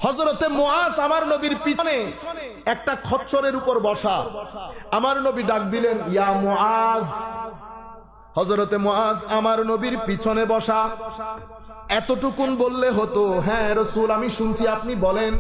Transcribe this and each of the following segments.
হযরতে মুআজ আমার নবীর পিছনে একটা খচ্চরের উপর বসা। আমার নবী ডাক দিলেন, ইয়া মুআজ। হযরতে মুআজ আমার নবীর পিছনে বসা। এতটুকুন বললে হতো, হ্যাঁ রাসূল আমি শুনছি, আপনি বলেন।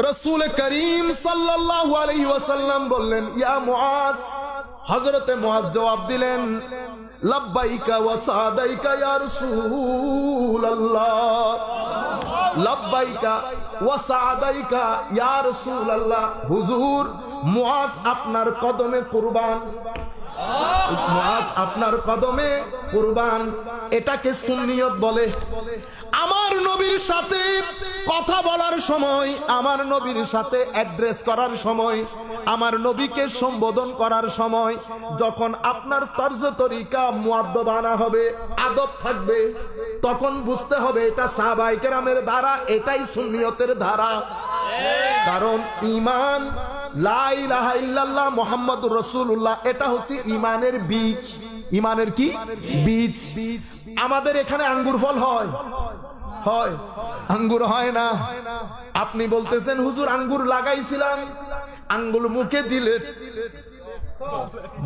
রাসূল করিম সাল্লাল্লাহু আলাইহি ওয়াসাল্লাম বললেন, ইয়া মুআজ। হযরতে মুআজ জবাব দিলেন, লাব্বাইকা ওয়া সাদাইকা ইয়া রাসূলুল্লাহ। লাব্বাইকা ওয়া সাদাইকা ইয়া রাসূলুল্লাহ। হুজুর, মুআজ আপনার কদমে কুরবান। মুআজ আপনার কদমে কুরবান। এটাকে সুন্নিয়ত বলে। আমার নবীর সাথে কথা বলার সময়, আমার নবীর সাথে অ্যাড্রেস করার সময়, আমার নবীকে সম্বোধন করার সময় যখন আপনার তর্জ তরিকা মুআদ্দাবানা হবে, আদব থাকবে, তখন বুঝতে হবে এটা সাহাবায়ে কেরামের ধারা, এটাই সুন্নিয়তের ধারা। কারণ ঈমান লা ইলাহা ইল্লাল্লাহ মুহাম্মাদুর রাসূলুল্লাহ, এটা হচ্ছে ঈমানের বীজ। ঈমানের কি বীজ? আমাদের এখানে আঙ্গুর ফল হয়? হয়? আঙ্গুর হয় না। আপনি বলতেছেন হুজুর আঙ্গুর লাগাইছিলাম, আঙ্গুর মুখে দিলে,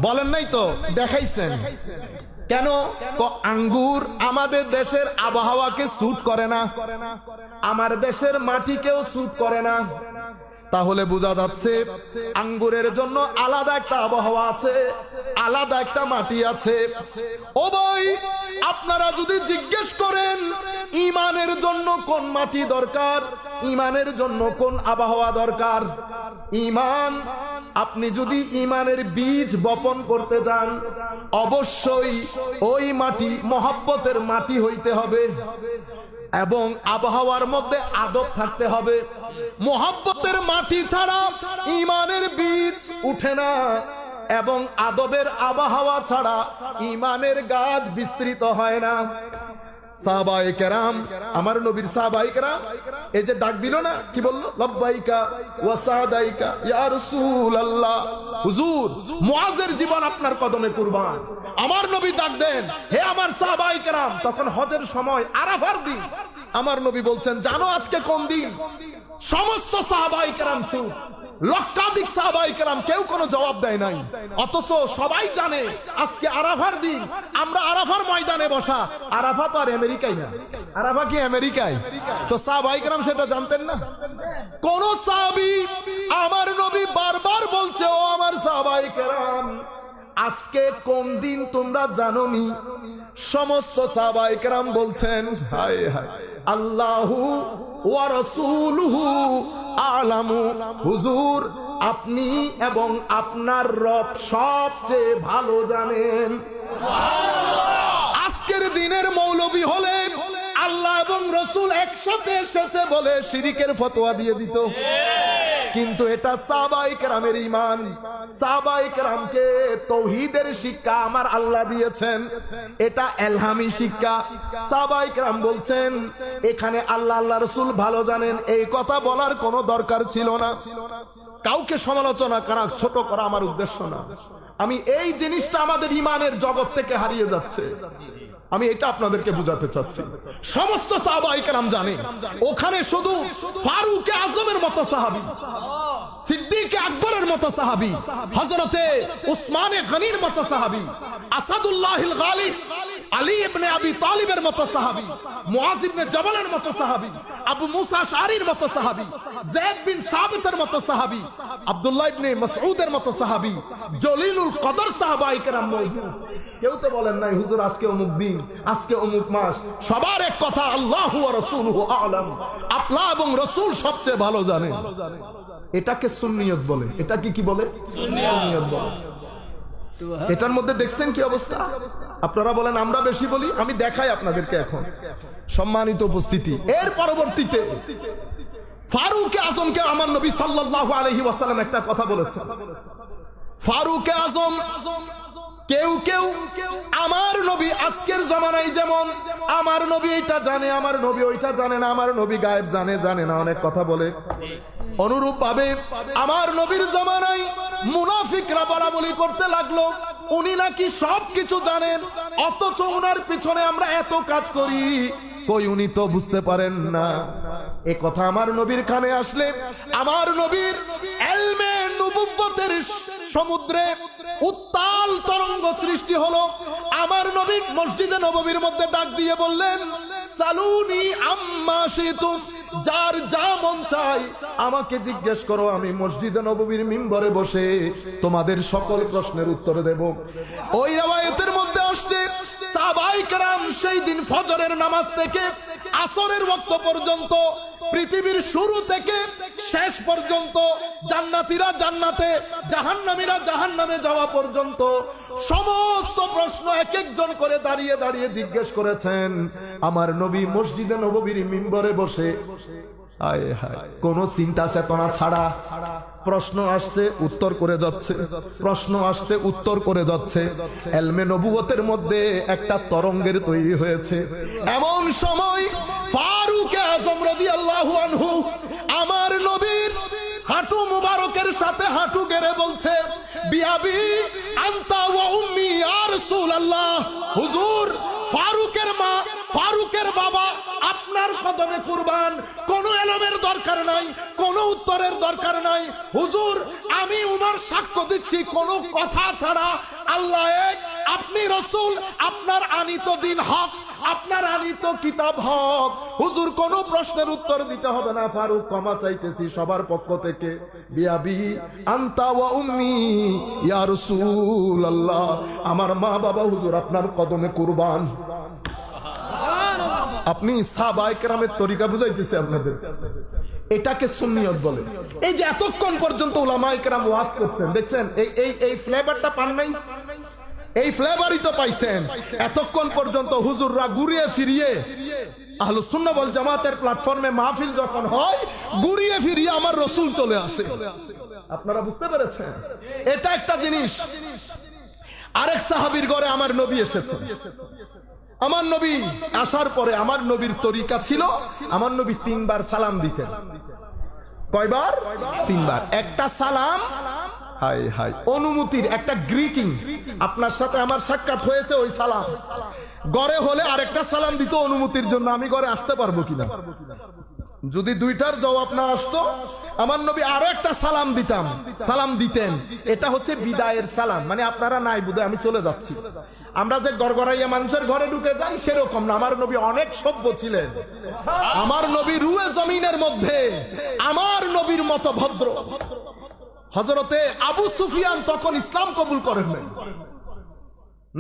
বলেন নাই তো, দেখাইছেন কেন? তো আঙ্গুর আমাদের দেশের আবহাওয়াকে স্যুট করে না, আমার দেশের মাটিকেও স্যুট করে না। তাহলে বোঝা যাচ্ছে আঙ্গুরের জন্য আলাদা একটা আবহাওয়া আছে, আলাদা একটা মাটি আছে। ও ভাই, আপনারা যদি জিজ্ঞেস করেন ঈমানের জন্য কোন মাটি দরকার, ঈমানের জন্য কোন আবহাওয়া দরকার, ঈমান, আপনি যদি ঈমানের বীজ বপন করতে যান, অবশ্যই ওই মাটি মহব্বতের মাটি হইতে হবে এবং আবহাওয়ার মধ্যে আদব থাকতে হবে। মহব্বতের মাটি ছাড়া ঈমানের বীজ উঠে না এবং আদবের আবহাওয়া ছাড়া ঈমানের গাছ বিস্তৃত হয় না। সাহাবায়ে কেরাম, আমার নবীর সাহাবায়ে কেরাম এই যে ডাক দিল না, কি বললো? লাব্বাইকা ওয়া সাদাইকা ইয়া রাসূলুল্লাহ। হুজুর, মুআজের জীবন আপনার কদমে কুরবান। আমার নবী ডাক দেন, হে আমার সাহাবায়ে কেরাম। তখন হজের সময়, আরাফার দিন। আমার নবী বলছেন, জানো আজকে কোন দিন? সমস্ত সাহাবায়ে কেরাম চুপ, লক্ষাধিক সাহাবায়ে কেরাম, কেউ কোনো জবাব দেয় নাই। অথচ সবাই জানে আজকে আরাফার দিন, আমরা আরাফার ময়দানে বসা। আরাফা তো আর আমেরিকায় না, আরাফা কি আমেরিকায়? তো সাহাবায়ে কেরাম সেটা জানতেন না। কোন সাহাবী, আমার নবী বারবার বলছে, ও আমার সাহাবায়ে কেরাম, আজকে কোন দিন তোমরা জানোনি? সমস্ত সাহাবায়ে কেরাম বলছেন, হায় হায়, আল্লাহু ওয়া রাসূলুহু আ'লামু। হুজুর, আপনি এবং আপনার রব সবচেয়ে ভালো জানেন। আজকের দিনের মৌলবী হলে আল্লাহ এবং রাসূল একসাথে এসেছে বলে শিরকের ফতোয়া দিয়ে দিত। কিন্তু এটা সাহাবায়ে কেরামের ঈমান। সাহাবায়ে কেরামকে তাওহীদের শিক্ষা আমার আল্লাহ দিয়েছেন, এটা ইলহামি শিক্ষা। সাহাবায়ে কেরাম বলছেন, এখানে আল্লাহ আল্লাহ রাসূল ভালো জানেন, এই কথা বলার কোনো দরকার ছিল না। কাউকে সমালোচনা করা, ছোট করা আমার উদ্দেশ্য না। আমি এই জিনিসটা আমাদের ঈমানের জগৎ থেকে হারিয়ে যাচ্ছে, আমি এটা আপনাদেরকে বুঝাতে চাচ্ছি। সমস্ত সাহাবায়ে কেরাম জানে, ওখানে শুধু ফারুক আজমের মতো সাহাবী, সিদ্দিক আকবরের মতো সাহাবী, হযরতে উসমানে গনির মতো সাহাবী, আসাদুল্লাহিল গালিব আলী ইবনে আবি তালিবের মতো সাহাবী, মুআজ ইবনে জবালের মতো সাহাবী, আবু মুসা আশআরীর মতো সাহাবী, যায়েদ বিন সাবিতের মতো সাহাবী, আব্দুল্লাহ ইবনে মাসউদের মতো সাহাবী, জলিলুল কদর সাহাবায়ে কেরাম মওজুদ। কেউ তো বলেন নাই হুজুর আজকে অমুক দিন, আজকে অমুক মাস। সবার এক কথা, আল্লাহু ওয়া রাসূলুহু আ'লাম, আল্লাহ এবং রাসূল সবচেয়ে ভালো জানেন। এটাকে সুন্নিয়ত বলে। এটা কি বলে? সুন্নিয়ত বলে। এটার মধ্যে দেখছেন কি অবস্থা? আপনারা বলেন আমরা বেশি বলি, আমি দেখাই আপনাদেরকে এখন। সম্মানিত উপস্থিতি, এর পরবর্তীতে ফারুক আজমকে আমার নবী সাল্লাল্লাহু আলাইহি ওয়াসাল্লাম একটা কথা বলেছেন। ফারুক আজম, কেউ কেউ আমার নবী আজকের জামানায় যেমন আমার নবী এটা জানে, আমার নবী ওইটা জানে না, আমার নবী গায়েব জানে, জানে না, অনেক কথা বলে। অনুরূপ ভাবে আমার নবীর জামানায় মুনাফিকরা বলাবলি করতে লাগলো উনি নাকি সবকিছু জানেন, অথচ উনার পিছনে আমরা এত কাজ করি, কই উনি তো বুঝতে পারেন না। এই কথা আমার নবীর কানে আসলে আমার নবীর ইলমে নবুয়তের সমুদ্রে উত্তাল তরঙ্গ সৃষ্টি হলো। আমার নবী মসজিদে নববীর মধ্যে ডাক দিয়ে বললেন, সালুনি আম্মা শিতুম, যার যা মন চাই আমাকে জিজ্ঞেস করো, আমি মসজিদে নববীর মিম্বরে বসে তোমাদের সকল প্রশ্নের উত্তর দেব। ওই riwayতের মধ্যে আসছে সাহাবায়ে কেরাম সেই দিন ফজরের নামাজ থেকে আসরের ওয়াক্ত পর্যন্ত, পৃথিবীর শুরু থেকে শেষ পর্যন্ত, জান্নাতীরা জান্নাতে, জাহান্নামীরা জাহান্নামে যাওয়া পর্যন্ত সমস্ত প্রশ্ন এক একজন করে দাঁড়িয়ে দাঁড়িয়ে জিজ্ঞেস করেছেন। আমার নবী মসজিদে নববীর মিম্বরে বসে আয় হায় কোন চিন্তা চেতনা ছাড়া প্রশ্ন আসছে উত্তর করে যাচ্ছে, প্রশ্ন আসছে উত্তর করে যাচ্ছে। ইলমে নবুয়তের মধ্যে একটা তরঙ্গের তৈরি হয়েছে। এমন সময় ফারুক আযম রাদিয়াল্লাহু আনহু আমার নবীর হাঁটু মুবারকের সাথে হাঁটু গেড়ে বলছে, বিআবি আনতা ওয়া উম্মি ইয়া রাসূলুল্লাহ, হুজুর ফারুকের মা, ফারুকের বাবা আপনার কদমে কুরবান। কোনো এলমের দরকার নাই, কোনো উত্তরের দরকার নাই হুজুর, আমি উমর সাক্ষ্য দিচ্ছি কোনো কথা ছাড়া আল্লাহ এক, আপনি রাসূল, আপনার আনিত দিন হক, আপনার আনিত কিতাব হক। হুজুর কোনো প্রশ্নের উত্তর দিতে হবে না, ফারুক ক্ষমা চাইতেছি সবার পক্ষ থেকে। বিআবি আনতা ওয়া উম্মি ইয়া রাসূলুল্লাহ, আমার মা বাবা হুজুর আপনার কদমে কুরবান। আপনি সাহাবায়ে কেরামের তরিকা বুঝাইতেছে আপনাদের, এটাকে সুন্নিয়ত বলে। এই যে এতক্ষণ পর্যন্ত উলামায়ে কেরাম ওয়াজ করছেন, দেখছেন এই ফ্লেভারটা পান নাই, এই ফ্লেভারই তো পাইছেন। এতক্ষণ পর্যন্ত হুজুররা ঘুরিয়ে ফিরিয়ে আহলুস সুন্নাহ ওয়াল জামাতের প্ল্যাটফর্মে মাহফিল যখন হয়, ঘুরিয়ে ফিরিয়ে আমার রাসূল চলে আসে। আপনারা বুঝতে পেরেছেন? এটা একটা জিনিস। আরেক সাহাবীর ঘরে আমার নবী এসেছেন। আমার নবী আসার পরে আমার নবীর তরিকা ছিল, আমার নবী 3 বার সালাম দিতেন। কয়বার? 3 বার। একটা সালাম হাই হাই অনুমতির, একটা গ্রিটিং, আপনার সাথে আমার সাক্ষাৎ হয়েছে ওই সালাম। ঘরে হলে আরেকটা সালাম দিত অনুমতির জন্য, আমি ঘরে আসতে পারবো কিনা। যদি দুইটার জবাব না আসতো আমার নবী আরো একটা সালাম দিতাম, সালাম দিতেন। এটা হচ্ছে বিদায়ের সালাম, মানে আপনারা নাই বুঝে আমি চলে যাচ্ছি। আমরা যে গড়গড়াইয়া মানুষের ঘরে ঢুকে যাই সেরকম না, আমার নবী অনেক সভ্য ছিলেন। আমার নবী রুয়ে জমিনের মধ্যে আমার নবীর মতো ভদ্র। হযরতে আবু সুফিয়ান তখন ইসলাম কবুল করেন নাই।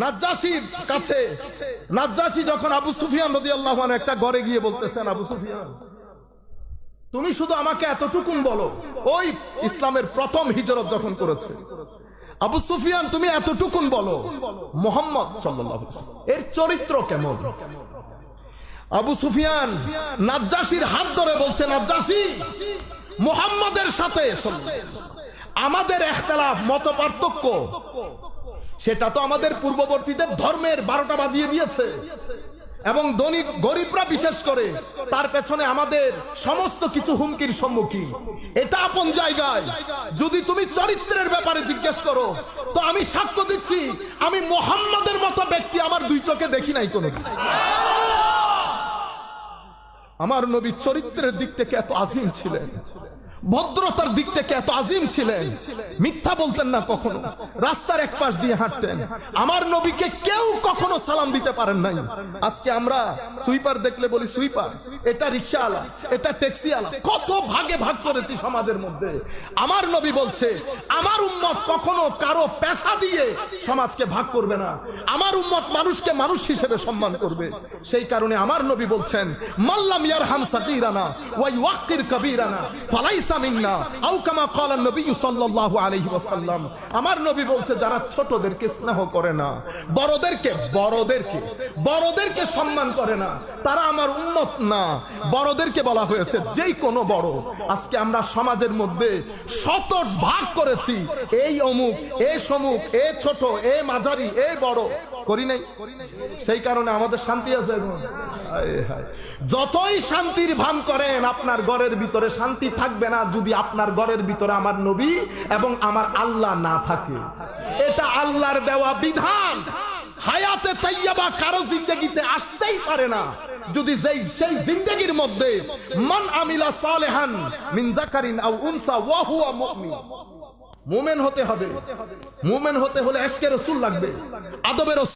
নাজ্জাশীর কাছে, নাজ্জাশী যখন আবু সুফিয়ান রাদিয়াল্লাহু আনহু একটা ঘরে গিয়ে বলতেছেন, আবু সুফিয়ান তুমি শুধু আমাকে এতটুকুন বলো, ওই ইসলামের প্রথম হিজরত যখন করেছে, আবু সুফিয়ান তুমি এতটুকুন বলো মুহাম্মদ সাল্লাল্লাহু আলাইহি ওয়াসাল্লাম এর চরিত্র কেমন। আবু সুফিয়ান নাজ্জাশীর হাত ধরে বলছে, নাজ্জাশী মুহাম্মদের সাথে আমাদের ইখতিলাফ, মত পার্থক্য, সেটা তো আমাদের পূর্ববর্তীদের ধর্মের 12টা বাজিয়ে দিয়েছে, এবং ধনী গরিবরা বিশেষ করে তার পেছনে আমাদের সমস্ত কিছু হুমকির সম্মুখীন। এটা আপন জায়গায়। যদি তুমি চরিত্রের ব্যাপারে জিজ্ঞেস করো তো আমি সাক্ষ্য দিচ্ছি আমি মুহাম্মদের মতো ব্যক্তি আমার 2 চোখে দেখি নাই কোনোদিন। আমার নবী চরিত্রের দিক থেকে এত আজিম ছিলেন, ভদ্রতার দিক থেকে এত আজিম ছিলেন, মিথ্যা বলতেন না কখনো, রাস্তার এক পাশ দিয়ে হাঁটতেন। আমার নবীকে কেউ কখনো সালাম দিতে পারেন নাই। আজকে আমরা সুইপার দেখলে বলি সুইপার, এটা রিকশাওয়ালা, এটা ট্যাক্সিওয়ালা, কত ভাগে ভাগ করেছি সমাজের মধ্যে। আমার নবী বলছে আমার উম্মত কখনো কারো পেশা দিয়ে সমাজকে ভাগ করবে না, আমার উম্মত মানুষকে মানুষ হিসেবে সম্মান করবে। সেই কারণে আমার নবী বলছেন, মাল্লাম ইয়ারহাম সাগীরানা ওয়া ইউওয়াক্কির কাবীরানা ফালাইসা মিন্না, আও কামা ক্বালা নবী সাল্লাল্লাহু আলাইহি ওয়াসাল্লাম। আমার নবী বলছে যারা ছোটদেরকে স্নেহ করে না, বড়দেরকে সম্মান করে না, তারা আমার উম্মত না। বড়দেরকে বলা হয়েছে যেই কোনো বড়। আজকে আমরা সমাজের মধ্যে শত ভাগ করেছি, এই অমুক, এ সমুক, এ ছোট, এ মাঝারি, এ বড়, করি নাই। সেই কারণে আমাদের শান্তি আছে। যতই শান্তির ভান করেন আপনার ঘরের ভিতরে শান্তি থাকবে না যদি আপনার ঘরের ভিতরে আমার নবী এবং আমার আল্লাহ না থাকে। এটা আল্লাহর দেওয়া বিধান। হায়াতে তাইয়্যিবা কারো জিন্দেগিতে আসতেই পারে না। যদি সেই জিন্দেগির মধ্যে মান আমিলা সালেহান মিন যাকারিন আও উনসা ওয়া হুয়া মুমিন, মুমিন হতে হবে। মুমিন হতে হলে ইশকে রাসূল লাগবে, আদবে রাসূল